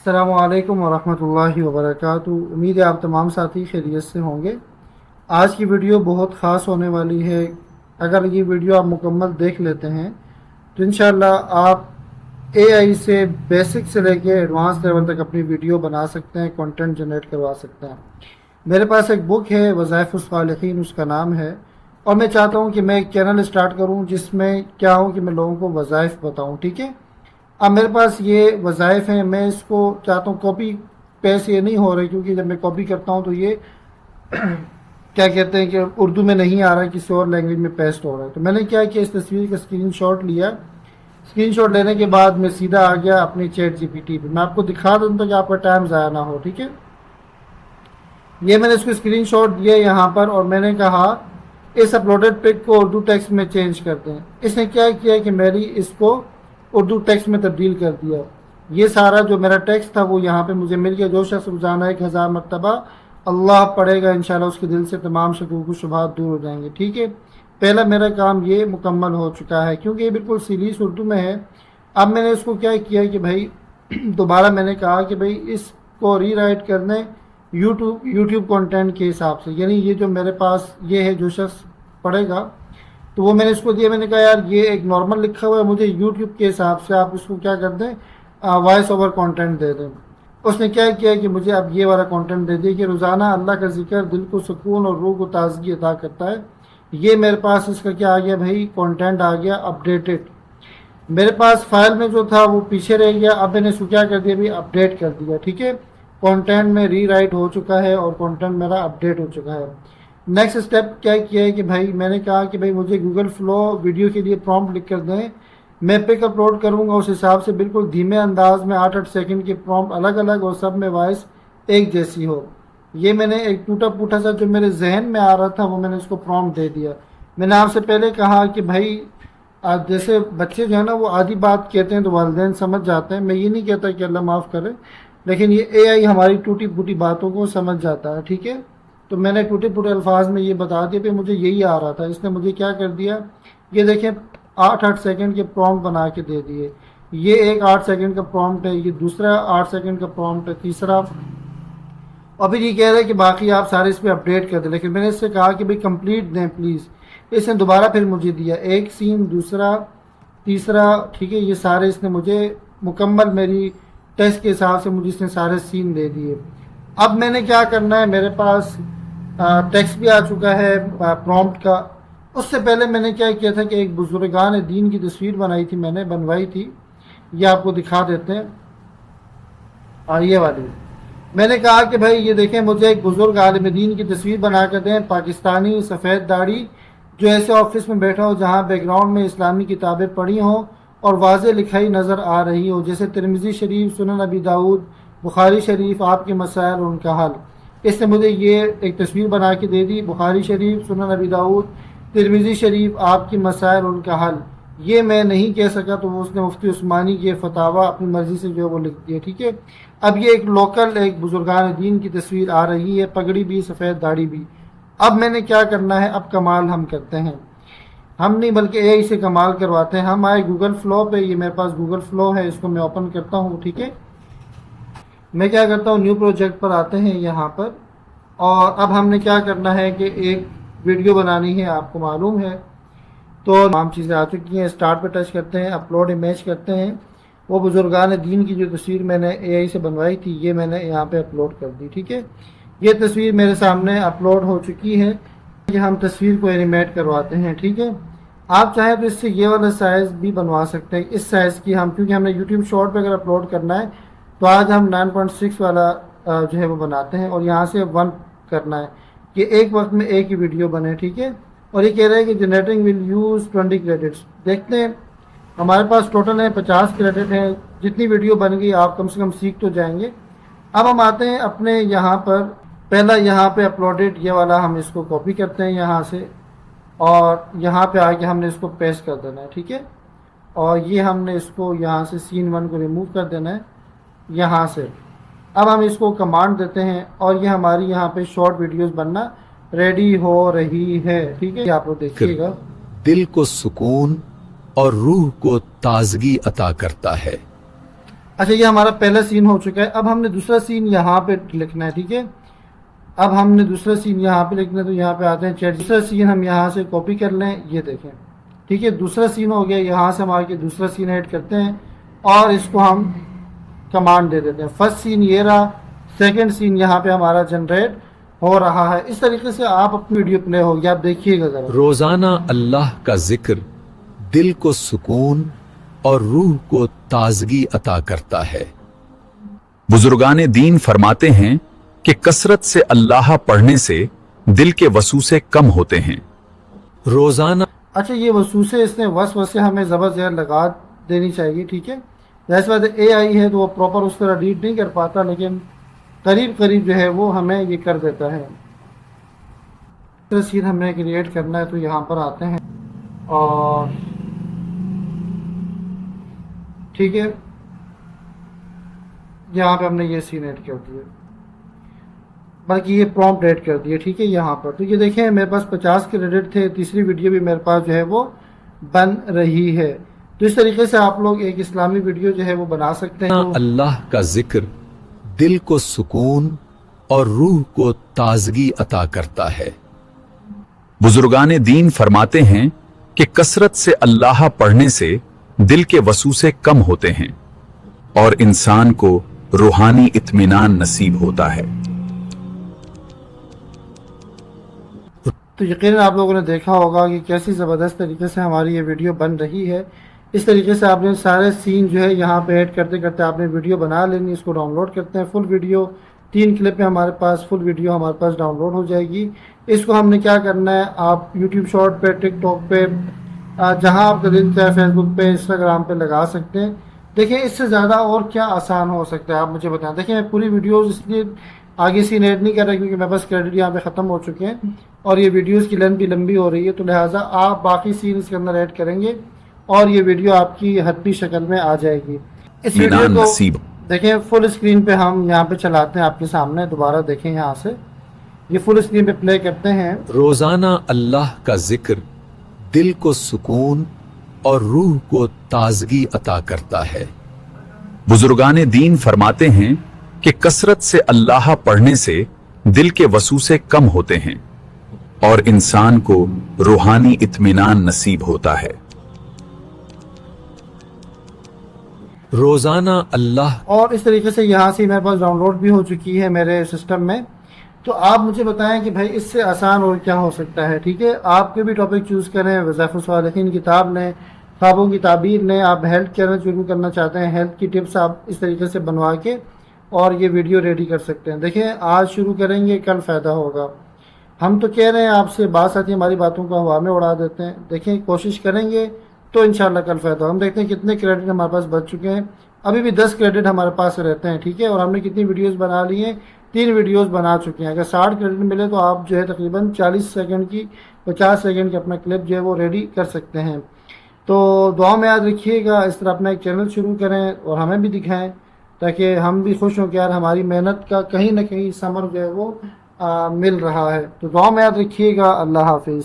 अस्सलामु अलैकुम वरहमतुल्लाहि वबरकातुहू। उम्मीद है आप तमाम साथी खैरियत से होंगे। आज की वीडियो बहुत ख़ास होने वाली है। अगर ये वीडियो आप मुकम्मल देख लेते हैं तो इंशाल्लाह आप एआई से बेसिक से लेके एडवांस लेवल तक अपनी वीडियो बना सकते हैं, कंटेंट जनरेट करवा सकते हैं। मेरे पास एक बुक है वज़ाइफ़ुस सालिहीन उसका नाम है, और मैं चाहता हूँ कि मैं एक चैनल स्टार्ट करूँ जिसमें क्या हो कि मैं लोगों को वज़ाइफ़ बताऊँ। ठीक है, अब मेरे पास ये वज़ाइफ़ हैं, मैं इसको चाहता हूँ कॉपी पेस्ट ये नहीं हो रही, क्योंकि जब मैं कॉपी करता हूँ तो ये क्या कहते हैं कि उर्दू में नहीं आ रहा है, किसी और लैंग्वेज में पेस्ट हो रहा है। तो मैंने क्या किया, इस तस्वीर का स्क्रीनशॉट लिया। स्क्रीनशॉट लेने के बाद मैं सीधा आ गया अपनी चैट जीपीटी पे। मैं आपको दिखा दूँ तो कि आपका टाइम ज़ाया ना हो। ठीक है, ये मैंने इसको स्क्रीनशॉट दिया यहाँ पर, और मैंने कहा इस अपलोडेड पिक को उर्दू टेक्स्ट में चेंज करते हैं। इसने क्या किया कि मेरी इसको उर्दू टेक्स्ट में तब्दील कर दिया। ये सारा जो मेरा टेक्स्ट था वो यहाँ पे मुझे मिल गया। जो शख्स रोज़ाना 1000 मरतबा अल्लाह पढ़ेगा इंशाल्लाह उसके दिल से तमाम शकूक व शुबहात दूर हो जाएंगे। ठीक है, पहला मेरा काम ये मुकम्मल हो चुका है, क्योंकि ये बिल्कुल सीरीस उर्दू में है। अब मैंने इसको क्या किया कि भाई दोबारा मैंने कहा कि भाई इसको री राइट करने यूट्यूब कंटेंट के हिसाब से, यानी ये जो मेरे पास ये है जो शख्स पढ़ेगा, तो वो मैंने इसको दिया। मैंने कहा यार ये एक नॉर्मल लिखा हुआ है, मुझे यूट्यूब के हिसाब से आप इसको क्या कर दें, वॉइस ओवर कंटेंट दे दें। उसने क्या किया कि मुझे अब ये वाला कंटेंट दे दिया कि रोज़ाना अल्लाह का जिक्र दिल को सुकून और रूह को ताजगी अता करता है। ये मेरे पास इसका क्या आ गया भाई, कंटेंट आ गया अपडेटेड। मेरे पास फाइल में जो था वो पीछे रह गया, अब मैंने इसको क्या कर दिया भाई, अपडेट कर दिया। ठीक है, कंटेंट में री राइट हो चुका है और कंटेंट मेरा अपडेट हो चुका है। नेक्स्ट स्टेप क्या किया है कि भाई मैंने कहा कि भाई मुझे गूगल फ्लो वीडियो के लिए प्रॉम्प्ट लिख कर दें। मैं पिक अपलोड करूंगा उस हिसाब से बिल्कुल धीमे अंदाज में 8-8 सेकंड के प्रॉम्प्ट अलग अलग और सब में वॉइस एक जैसी हो। ये मैंने एक टूटा फूटा सा जो मेरे जहन में आ रहा था वो मैंने उसको प्रॉम्प्ट दे दिया। मैंने आपसे पहले कहा कि भाई जैसे बच्चे जो है ना वो आधी बात कहते हैं तो वालिदैन समझ जाते हैं। मैं ये नहीं कहता कि अल्लाह माफ़ करे, लेकिन ये एआई हमारी टूटी फूटी बातों को समझ जाता है। ठीक है, तो मैंने टूटे फूटे अल्फाज में ये बता दिया कि मुझे यही आ रहा था। इसने मुझे क्या कर दिया, ये देखें 8-8 सेकंड के प्रॉम्प्ट बना के दे दिए। ये एक 8 सेकंड का प्रॉम्प्ट है, ये दूसरा 8 सेकंड का प्रॉम्प्ट है, तीसरा। और फिर ये कह रहे हैं कि बाकी आप सारे इस पर अपडेट कर दें, लेकिन मैंने इससे कहा कि भाई कंप्लीट दें प्लीज़। इसने दोबारा फिर मुझे दिया एक सीन, दूसरा, तीसरा। ठीक है, ये सारे इसने मुझे मुकम्मल मेरी टेस्ट के हिसाब से मुझे इसने सारे सीन दे दिए। अब मैंने क्या करना है, मेरे पास टेक्स्ट भी आ चुका है प्रॉम्प्ट का। उससे पहले मैंने क्या किया था कि एक बुजुर्गान दीन की तस्वीर बनाई थी, मैंने बनवाई थी। ये आपको दिखा देते हैं, ये वाली। मैंने कहा कि भाई ये देखें मुझे एक बुजुर्ग आलिम दीन की तस्वीर बना कर दें, पाकिस्तानी, सफ़ेद दाढ़ी, जो ऐसे ऑफिस में बैठा हो जहाँ बैकग्राउंड में इस्लामी किताबें पढ़ी हों और वाज़े लिखाई नज़र आ रही हो, जैसे तिरमिज़ी शरीफ, सुनन अबी दाऊद, बुखारी शरीफ, आपके मसाइल और उनका हल। इसने मुझे ये एक तस्वीर बना के दे दी, बुखारी शरीफ, सुनन अबी दाऊद, तिरमिज़ी शरीफ, आपकी मसाइल और उनका हल। ये मैं नहीं कह सका तो वो उसने मुफ्ती उस्मानी के फतावा अपनी मर्ज़ी से जो है वो लिख दिया। ठीक है, अब ये एक लोकल एक बुजुर्गान दीन की तस्वीर आ रही है, पगड़ी भी, सफ़ेद दाढ़ी भी। अब मैंने क्या करना है, अब कमाल हम करते हैं, हम नहीं बल्कि एआई से कमाल करवाते हैं। हम आए गूगल फ्लो पे, ये मेरे पास गूगल फ्लो है, इसको मैं ओपन करता हूँ। ठीक है, मैं क्या करता हूँ, न्यू प्रोजेक्ट पर आते हैं यहाँ पर, और अब हमने क्या करना है कि एक वीडियो बनानी है, आपको मालूम है। तो तमाम चीज़ें आ चुकी हैं, स्टार्ट पर टच करते हैं, अपलोड इमेज करते हैं। वो बुजुर्गान दीन की जो तस्वीर मैंने एआई से बनवाई थी ये मैंने यहाँ पे अपलोड कर दी। ठीक है, ये तस्वीर मेरे सामने अपलोड हो चुकी है। कि हम तस्वीर को एनिमेट करवाते हैं। ठीक है, आप चाहें तो इससे ये वाला साइज़ भी बनवा सकते हैं, इस साइज़ की हम, क्योंकि हमने यूट्यूब शॉर्ट पे अगर अपलोड करना है तो आज हम 9.6 वाला जो है वो बनाते हैं, और यहाँ से 1 करना है कि एक वक्त में एक ही वीडियो बने। ठीक है, और ये कह रहे हैं कि जनरेटिंग विल यूज़ 20 क्रेडिट्स। देखते हैं, हमारे पास टोटल है 50 क्रेडिट हैं। जितनी वीडियो बन गई आप कम से कम सीख तो जाएंगे। अब हम आते हैं अपने यहाँ पर, पहला यहाँ पे अपलोडेड ये वाला हम इसको कॉपी करते हैं यहाँ से, और यहाँ पे आके हमने इसको पेस्ट कर देना है। ठीक है, और ये हमने इसको यहाँ से सीन 1 को रिमूव कर देना है यहाँ से। अब हम इसको कमांड देते हैं और ये हमारी यहाँ पे शॉर्ट वीडियोस बनना रेडी हो रही है। ठीक है, आप लोग देखिएगा, दिल को सुकून और रूह को ताजगी अता करता है। اچھا یہ ہمارا پہلا سین ہو چکا ہے. اب ہم نے دوسرا سین یہاں پہ لکھنا ہے. ٹھیک ہے, اب ہم نے دوسرا سین یہاں پہ لکھنا ہے, تو یہاں پہ آتے ہیں چیٹ. دوسرا سین ہم یہاں سے کاپی کر لیں, یہ دیکھیں. ٹھیک ہے, دوسرا سین ہو گیا. یہاں سے ہم آ کے دوسرا سین ایڈ کرتے ہیں اور اس کو ہم کمانڈ دے دیتے ہیں. فرسٹ سین یہ رہا, سیکنڈ سین یہاں پہ ہمارا جنریٹ ہو رہا ہے. اس طریقے سے آپ اپنی ویڈیو پلے ہوگی, آپ دیکھیے گا ذرا. روزانہ اللہ کا ذکر دل کو سکون اور روح کو تازگی عطا کرتا ہے. بزرگان دین فرماتے ہیں کہ کثرت سے اللہ پڑھنے سے دل کے وسوسے کم ہوتے ہیں. روزانہ اچھا یہ وسوسے, اس نے وسوسے ہمیں زبر زیر لگا دینی چاہیے. ٹھیک ہے, جیسے بات اے آئی ہے تو وہ پراپر اس طرح ریڈ نہیں کر پاتا, لیکن قریب قریب جو ہے وہ ہمیں یہ کر دیتا ہے. سین ہمیں کریٹ کرنا ہے, تو یہاں پر آتے ہیں اور ٹھیک ہے, یہاں پہ ہم نے یہ سین ایڈ کر دیا, باقی یہ پرومپٹ ایڈ کر دیا. ٹھیک ہے, یہاں پر تو یہ دیکھیں میرے پاس 50 کریڈٹ تھے. تیسری ویڈیو بھی میرے پاس جو ہے وہ بن رہی ہے. تو اس طریقے سے آپ لوگ ایک اسلامی ویڈیو جو ہے وہ بنا سکتے ہیں. اللہ کا ذکر دل کو سکون اور روح کو تازگی عطا کرتا ہے. بزرگان دین فرماتے ہیں کہ کثرت سے اللہ پڑھنے سے دل کے وسوسے کم ہوتے ہیں اور انسان کو روحانی اطمینان نصیب ہوتا ہے. تو یقیناً آپ لوگوں نے دیکھا ہوگا کہ کیسی زبردست طریقے سے ہماری یہ ویڈیو بن رہی ہے. اس طریقے سے آپ نے سارے سین جو ہے یہاں پہ ایڈ کرتے کرتے آپ نے ویڈیو بنا لینی. اس کو ڈاؤن لوڈ کرتے ہیں, فل ویڈیو 3 کلپ ہے ہمارے پاس, فل ویڈیو ہمارے پاس ڈاؤن لوڈ ہو جائے گی. اس کو ہم نے کیا کرنا ہے, آپ یوٹیوب شارٹ پہ, ٹک ٹاک پہ, جہاں آپ کا دل چاہے فیس بک پہ, انسٹاگرام پہ لگا سکتے ہیں. دیکھیں اس سے زیادہ اور کیا آسان ہو سکتا ہے, آپ مجھے بتائیں. دیکھیں میں پوری ویڈیوز اس لیے آگے سین ایڈ نہیں کر رہا کیونکہ میرے پاس کریڈٹ یہاں پہ ختم ہو چکے ہیں اور یہ ویڈیوز کی لینتھ بھی لمبی ہو رہی ہے, تو لہٰذا آپ باقی سین اس کے اندر ایڈ کریں گے اور یہ ویڈیو آپ کی حتمی شکل میں آ جائے گی. اس ویڈیو کو دیکھیں فل اسکرین پہ ہم یہاں پہ چلاتے ہیں آپ کے سامنے. دوبارہ دیکھیں یہاں سے, یہ فل اسکرین پہ پلے کرتے ہیں. روزانہ اللہ کا ذکر دل کو سکون اور روح کو تازگی عطا کرتا ہے. بزرگان دین فرماتے ہیں کہ کثرت سے اللہ پڑھنے سے دل کے وسوسے کم ہوتے ہیں اور انسان کو روحانی اطمینان نصیب ہوتا ہے. روزانہ اللہ. اور اس طریقے سے یہاں سے میرے پاس ڈاؤن لوڈ بھی ہو چکی ہے میرے سسٹم میں. تو آپ مجھے بتائیں کہ بھائی اس سے آسان اور کیا ہو سکتا ہے. ٹھیک ہے, آپ کے بھی ٹاپک چوز کریں. وظائف الصالحین کتاب لیں, خوابوں کی تعبیر لیں. آپ ہیلتھ کیئر شروع کرنا چاہتے ہیں, ہیلتھ کی ٹپس آپ اس طریقے سے بنوا کے اور یہ ویڈیو ریڈی کر سکتے ہیں. دیکھیں آج شروع کریں گے, کل فائدہ ہوگا. ہم تو کہہ رہے ہیں آپ سے, بعض ساتھی ہماری باتوں کو ہوا میں اڑا دیتے ہیں. دیکھیں کوشش کریں گے تو انشاءاللہ کل فائدہ. ہم دیکھتے ہیں کتنے کریڈٹ ہمارے پاس بچ چکے ہیں. ابھی بھی 10 کریڈٹ ہمارے پاس رہتے ہیں. ٹھیک ہے, اور ہم نے کتنی ویڈیوز بنا لی ہیں, 3 ویڈیوز بنا چکے ہیں. اگر 60 کریڈٹ ملے تو آپ جو ہے تقریباً 40 سیکنڈ کی 50 سیکنڈ کی اپنا کلپ جو ہے وہ ریڈی کر سکتے ہیں. تو دعا میں یاد رکھیے گا, اس طرح اپنا ایک چینل شروع کریں اور ہمیں بھی دکھائیں تاکہ ہم بھی خوش ہوں کہ یار ہماری محنت کا کہیں نہ کہیں ثمر جو ہے وہ مل رہا ہے. تو دعا میں یاد رکھیے گا. اللہ حافظ.